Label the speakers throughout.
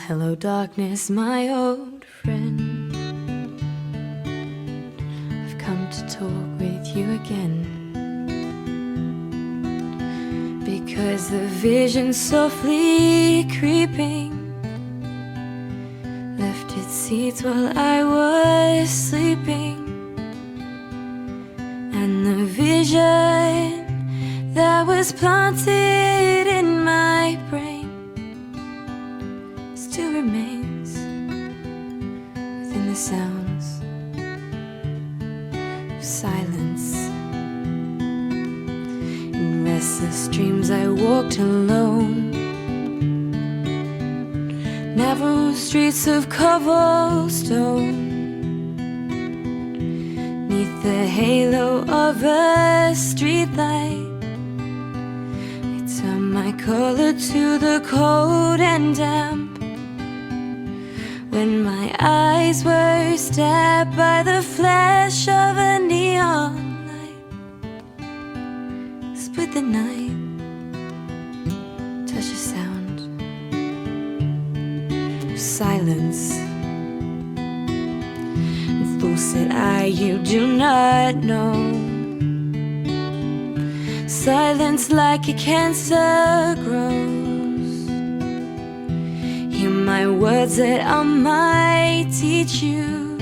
Speaker 1: hello darkness, my old friend. I've come to talk with you again, because the vision softly creeping left its seeds while I was sleeping. And the vision that was planted in my brain still remains within the sounds of silence. In restless dreams I walked alone, narrow streets of cobblestone, neath the halo of a streetlight. I turned my collar to the cold and damp, when my eyes were stabbed by the flash of a neon light. Split the night, touch a sound of silence. And fool said I, you do not know. Silence like a cancer grows. Hear my words that I might teach you.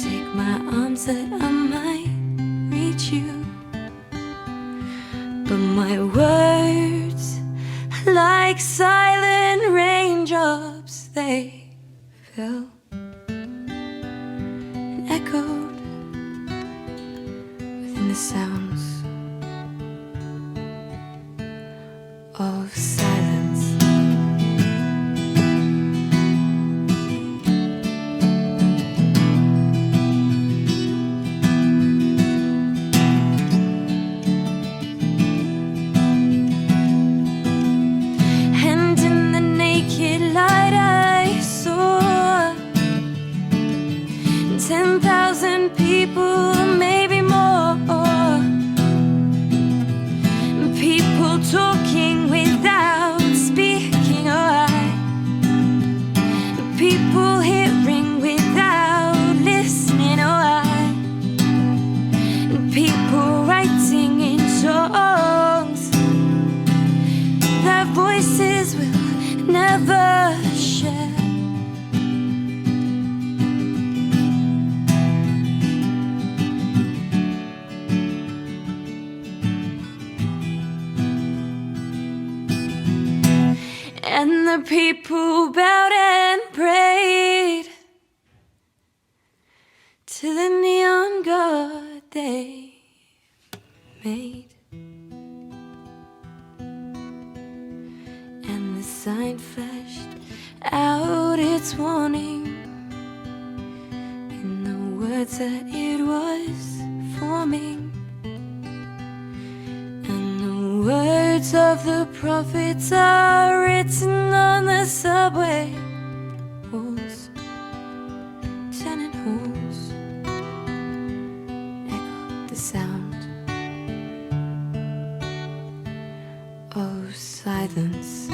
Speaker 1: Take my arms that I might reach you. But my words, like silent raindrops, they fell and echoed within the sounds of silence. And in the naked light I saw 10,000 people, maybe more. People talking without speaking, people hearing without listening, people writing in songs that voices will never share. And the people bowed and prayed to the neon god they made. And the sign flashed out its warning in the words that it was forming. Words of the prophets are written on the subway walls. Tenant halls echo the sound of silence.